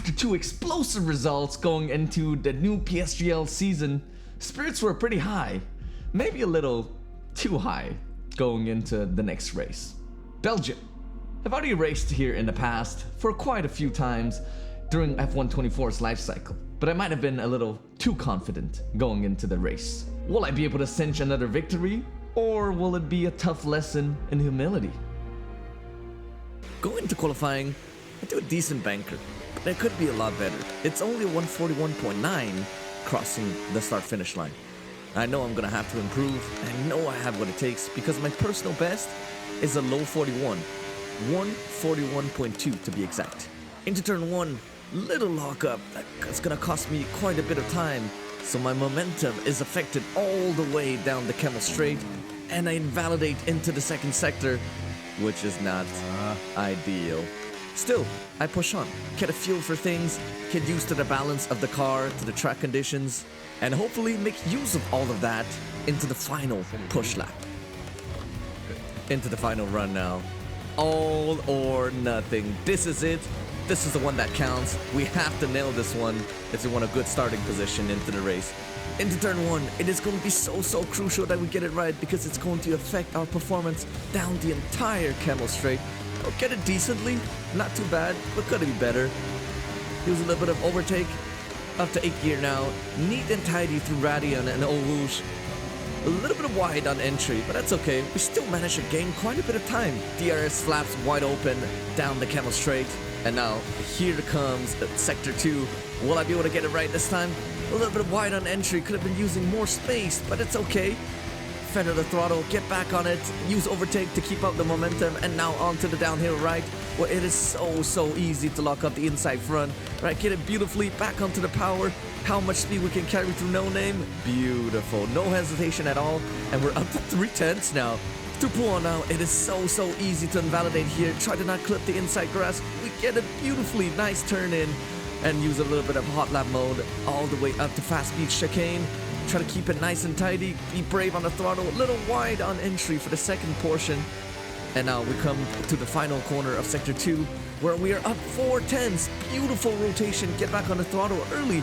After two explosive results going into the new PSGL season, spirits were pretty high, maybe a little too high going into the next race. Belgium. I've already raced here in the past for quite a few times during F124's life cycle, but I might have been a little too confident going into the race. Will I be able to cinch another victory, or will it be a tough lesson in humility? Going into qualifying, I do a decent banker, but it could be a lot better. It's only a 141.9 crossing the start-finish line. I know I'm gonna have to improve, and I know I have what it takes because my personal best is a low 41, 141.2 to be exact. Into turn 1, little lockup, that's gonna cost me quite a bit of time, so my momentum is affected all the way down the Camel Straight, and I invalidate into the second sector, which is not ideal. Still, I push on, get a feel for things, get used to the balance of the car, to the track conditions, and hopefully make use of all of that into the final push lap. Into the final run now. All or nothing. This is it. This is the one that counts. We have to nail this one if we want a good starting position into the race. Into turn 1, it is going to be so crucial that we get it right because it's going to affect our performance down the entire Camel Straight. I'll get it decently, not too bad, but could be better. Use a little bit of overtake, up to 8th gear now, neat and tidy through Radion and Eau Rouge. A little bit wide on entry, but that's okay. We still managed to gain quite a bit of time. DRS flaps wide open down the Camel Straight. And now, here comes Sector 2. Will I be able to get it right this time? A little bit wide on entry. Could have been using more space, but it's okay. Feather the throttle, get back on it, use overtake to keep up the momentum, and now onto the downhill right, where it is so easy to lock up the inside front. Right, get it beautifully back onto the power. How much speed we can carry through No Name? Beautiful, no hesitation at all, and we're up to 3/10 now. To pull on now, it is so easy to invalidate here. Try to not clip the inside grass. We get it beautifully, nice turn in, and use a little bit of hot lap mode all the way up to fast speed chicane. Try to keep it nice and tidy, be brave on the throttle, a little wide on entry for the second portion. And now we come to the final corner of Sector 2, where we are up 4/10. Beautiful rotation, get back on the throttle early,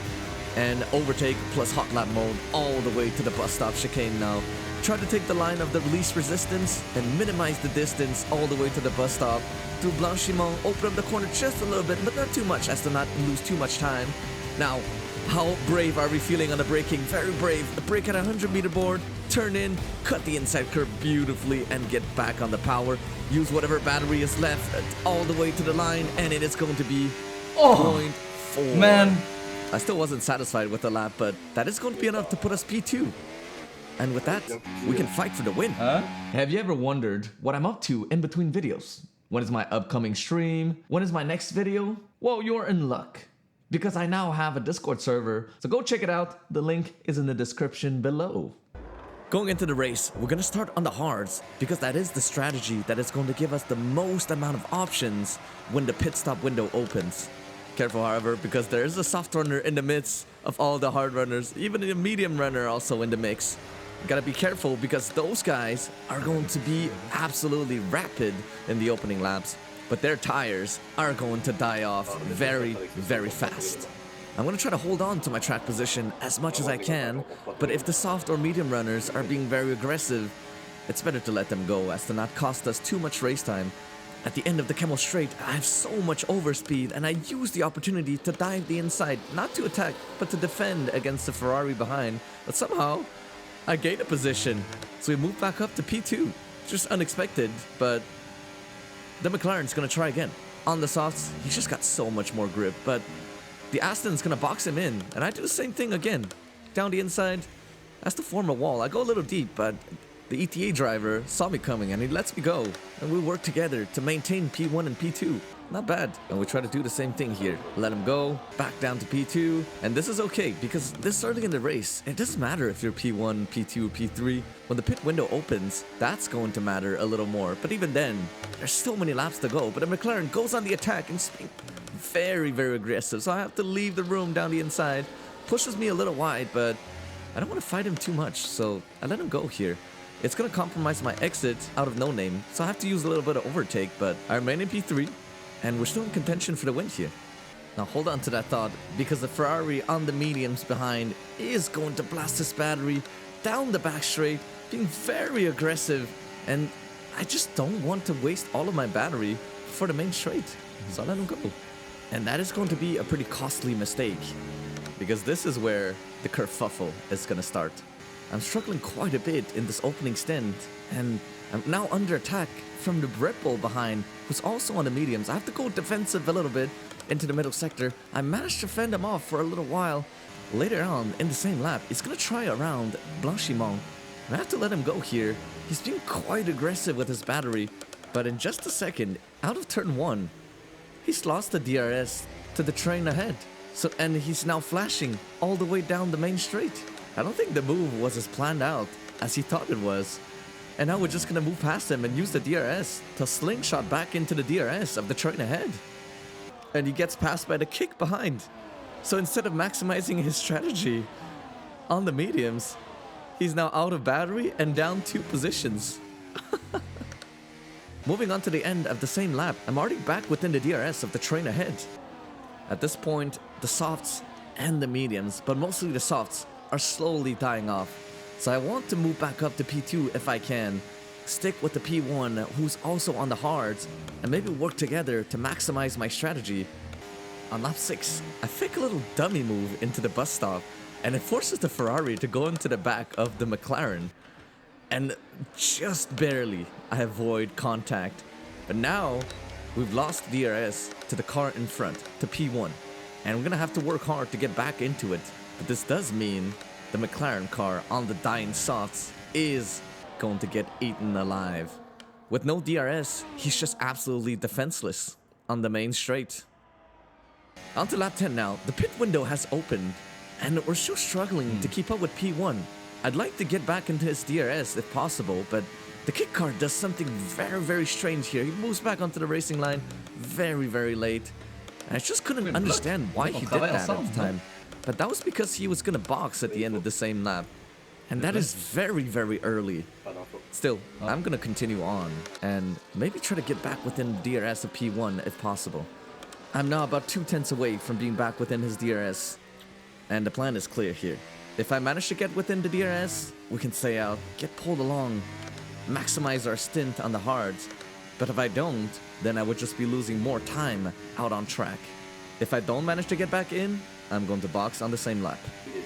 and overtake plus hot lap mode all the way to the bus stop chicane now. Try to take the line of the release resistance and minimize the distance all the way to the bus stop. Through Blanchiment, open up the corner just a little bit, but not too much as to not lose too much time. Now, how brave are we feeling on the braking? Very brave. The brake at 100 meter board, turn in, cut the inside curve beautifully, and get back on the power. Use whatever battery is left all the way to the line, and it is going to be 0.4. Man. I still wasn't satisfied with the lap, but that is going to be enough to put us P2. And with that, we can fight for the win. Have you ever wondered what I'm up to in between videos? When is my upcoming stream? When is my next video? Well, you're in luck, because I now have a Discord server, so go check it out. The link is in the description below. Going into the race, we're going to start on the hards, because that is the strategy that is going to give us the most amount of options when the pit stop window opens. Careful, however, because there is a soft runner in the midst of all the hard runners, even a medium runner also in the mix. Gotta be careful because those guys are going to be absolutely rapid in the opening laps, but their tires are going to die off very fast. I'm gonna try to hold on to my track position as much as I can, but if the soft or medium runners are being very aggressive, it's better to let them go as to not cost us too much race time. At the end of the Camel Straight, I have so much overspeed, and I use the opportunity to dive the inside, not to attack, but to defend against the Ferrari behind, but somehow I gained a position, so we moved back up to P2. Just unexpected, but the McLaren's gonna try again. On the softs, he's just got so much more grip, but the Aston's gonna box him in, and I do the same thing again. Down the inside, has to form a wall. I go a little deep, but the ETA driver saw me coming and he lets me go, and we work together to maintain P1 and P2. Not bad. And we try to do the same thing here. Let him go, back down to P2, and this is okay because this early in the race, it doesn't matter if you're P1, P2, P3. When the pit window opens, that's going to matter a little more. But even then, there's so many laps to go. But the McLaren goes on the attack and very aggressive. So I have to leave the room down the inside. Pushes me a little wide, but I don't want to fight him too much, so I let him go here. It's going to compromise my exit out of No Name, so I have to use a little bit of overtake, but I remain in P3, and we're still in contention for the win here. Now hold on to that thought, because the Ferrari on the mediums behind is going to blast his battery down the back straight, being very aggressive, and I just don't want to waste all of my battery for the main straight, so I let him go. And that is going to be a pretty costly mistake, because this is where the kerfuffle is going to start. I'm struggling quite a bit in this opening stint, and I'm now under attack from the Red Bull behind, who's also on the mediums. I have to go defensive a little bit into the middle sector. I managed to fend him off for a little while. Later on in the same lap, he's going to try around Blanchimont. I have to let him go here. He's being quite aggressive with his battery, but in just a second, out of turn 1, he's lost the DRS to the train ahead. And he's now flashing all the way down the main straight. I don't think the move was as planned out as he thought it was. And now we're just gonna move past him and use the DRS to slingshot back into the DRS of the train ahead. And he gets passed by the kick behind. So instead of maximizing his strategy on the mediums, he's now out of battery and down 2 positions. Moving on to the end of the same lap, I'm already back within the DRS of the train ahead. At this point, the softs and the mediums, but mostly the softs, are slowly dying off. So I want to move back up to P2 if I can, stick with the P1 who's also on the hards, and maybe work together to maximize my strategy. On lap 6, I fake a little dummy move into the bus stop, and it forces the Ferrari to go into the back of the McLaren. And just barely I avoid contact. But now we've lost DRS to the car in front, to P1. And we're gonna have to work hard to get back into it. But this does mean the McLaren car on the dying softs is going to get eaten alive. With no DRS, he's just absolutely defenseless on the main straight. On to lap 10 now. The pit window has opened, and we're still struggling to keep up with P1. I'd like to get back into his DRS if possible, but the kick car does something very, very strange here. He moves back onto the racing line very, very late. And I just couldn't understand why he did that at the time. But that was because he was gonna box at the end of the same lap. And that is very, very early. Still, I'm gonna continue on and maybe try to get back within the DRS of P1 if possible. I'm now about 2 tenths away from being back within his DRS. And the plan is clear here. If I manage to get within the DRS, we can stay out, get pulled along, maximize our stint on the hards. But if I don't, then I would just be losing more time out on track. If I don't manage to get back in, I'm going to box on the same lap.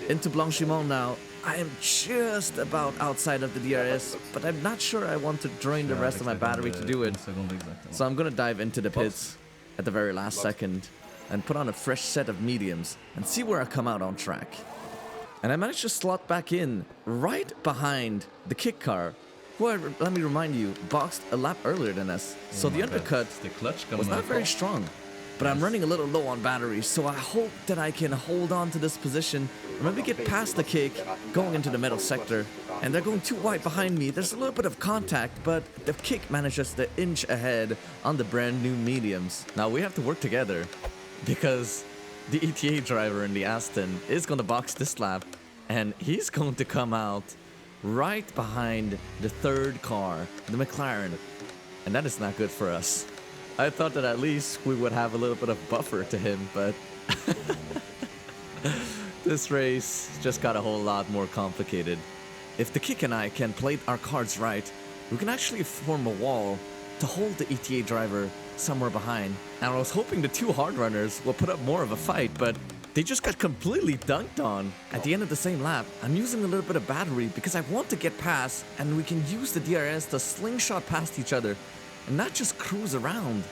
Into Blanchimont now. I am just about outside of the DRS, but I'm not sure I want to drain the rest of my battery to do it. So I'm going to dive into the pits at the very last second and put on a fresh set of mediums and see where I come out on track. And I managed to slot back in right behind the kick car, who, let me remind you, boxed a lap earlier than us. So the undercut was not very strong. But I'm running a little low on battery, so I hope that I can hold on to this position or maybe get past the kick going into the middle sector. And they're going too wide behind me. There's a little bit of contact, but the kick manages to inch ahead on the brand new mediums. Now we have to work together because the ETA driver in the Aston is going to box this lap, and he's going to come out right behind the third car, the McLaren. And that is not good for us. I thought that at least we would have a little bit of buffer to him, but this race just got a whole lot more complicated. If the kick and I can play our cards right, we can actually form a wall to hold the ETA driver somewhere behind. And I was hoping the 2 hard runners will put up more of a fight, but they just got completely dunked on. At the end of the same lap, I'm using a little bit of battery because I want to get past, and we can use the DRS to slingshot past each other and not just cruise around.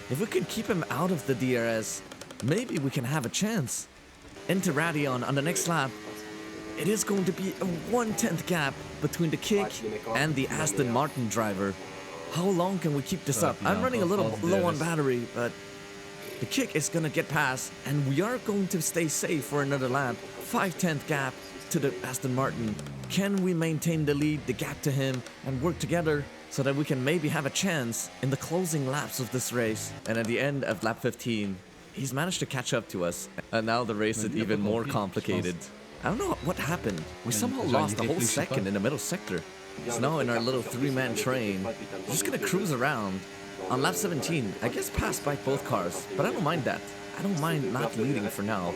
If we can keep him out of the DRS, maybe we can have a chance. Into Radion on the next lap. It is going to be a 1/10 gap between the kick and the Aston Martin driver. How long can we keep this up? I'm running a little low on battery, but the kick is gonna get past, and we are going to stay safe for another lap. 5/10 gap to the Aston Martin. Can we maintain the lead, the gap to him, and work together so that we can maybe have a chance in the closing laps of this race? And at the end of lap 15, he's managed to catch up to us, and now the race is even more complicated. I don't know what happened. We somehow lost the whole second in the middle sector. It's now in our little 3-man train. Just gonna cruise around. On lap 17, I guess passed by both cars, but I don't mind that. I don't mind not leading for now.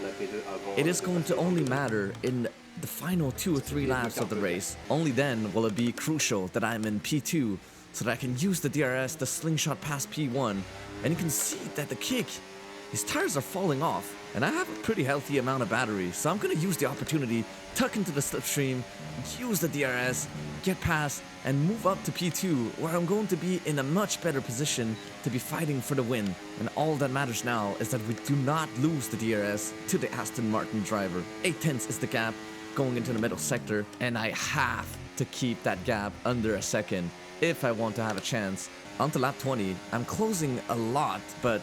It is going to only matter in the final 2 or 3 laps of the race. Only then will it be crucial that I'm in P2 so that I can use the DRS to slingshot past P1. And you can see that the kick, his tires are falling off. And I have a pretty healthy amount of battery, so I'm going to use the opportunity, tuck into the slipstream, use the DRS, get past, and move up to P2, where I'm going to be in a much better position to be fighting for the win. And all that matters now is that we do not lose the DRS to the Aston Martin driver. 8/10 is the gap going into the middle sector, and I have to keep that gap under a second if I want to have a chance. Onto lap 20, I'm closing a lot, but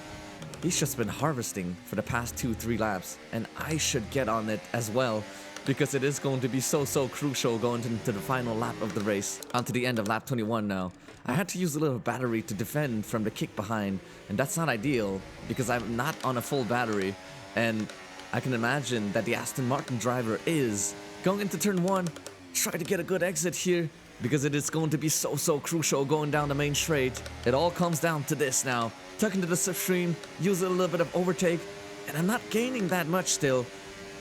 he's just been harvesting for the past 2-3 laps, and I should get on it as well, because it is going to be so crucial going into the final lap of the race. Onto the end of lap 21 now. I had to use a little battery to defend from the kick behind, and that's not ideal because I'm not on a full battery, and I can imagine that the Aston Martin driver is going into turn 1, try to get a good exit here, because it is going to be so crucial going down the main straight. It all comes down to this now. Tuck into the slipstream, use a little bit of overtake, and I'm not gaining that much still.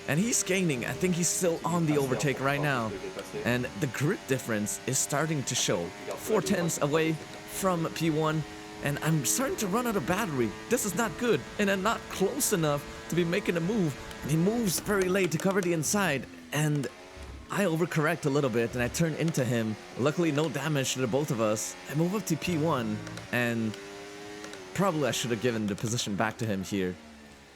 And he's gaining. I think he's still on the overtake right now. And the grip difference is starting to show. 4/10 away from P1, and I'm starting to run out of battery. This is not good, and I'm not close enough to be making a move. And he moves very late to cover the inside, and I overcorrect a little bit and I turn into him. Luckily, no damage to the both of us. I move up to P1, and probably I should have given the position back to him here.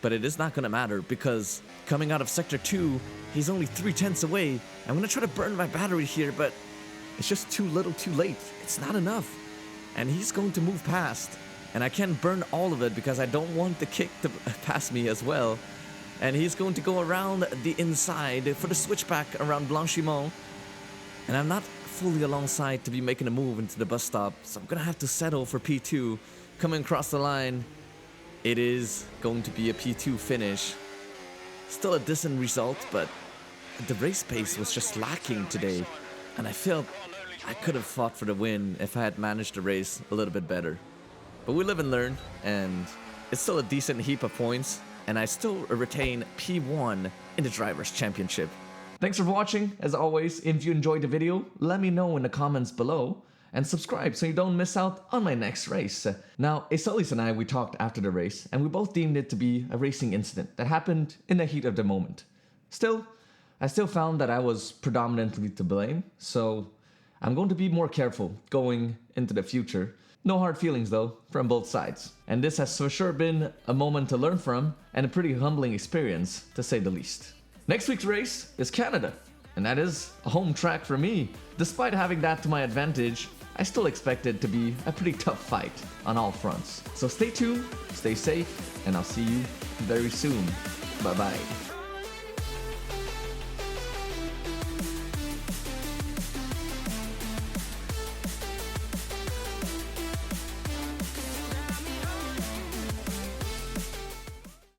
But it is not going to matter because coming out of Sector 2, he's only 3/10 away. I'm going to try to burn my battery here, but it's just too little too late. It's not enough. And he's going to move past. And I can't burn all of it because I don't want the kick to pass me as well. And he's going to go around the inside for the switchback around Blanchimont. And I'm not fully alongside to be making a move into the bus stop, so I'm going to have to settle for P2. Coming across the line, it is going to be a P2 finish. Still a decent result, but the race pace was just lacking today. And I felt I could have fought for the win if I had managed the race a little bit better. But we live and learn, and it's still a decent heap of points. And I still retain P1 in the Drivers' Championship. Thanks for watching. As always, if you enjoyed the video, let me know in the comments below. And subscribe so you don't miss out on my next race. Now, Asolis and I, we talked after the race, and we both deemed it to be a racing incident that happened in the heat of the moment. Still, I still found that I was predominantly to blame, so I'm going to be more careful going into the future. No hard feelings though, from both sides. And this has for sure been a moment to learn from, and a pretty humbling experience, to say the least. Next week's race is Canada, and that is a home track for me. Despite having that to my advantage, I still expect it to be a pretty tough fight on all fronts. So stay tuned, stay safe, and I'll see you very soon. Bye bye.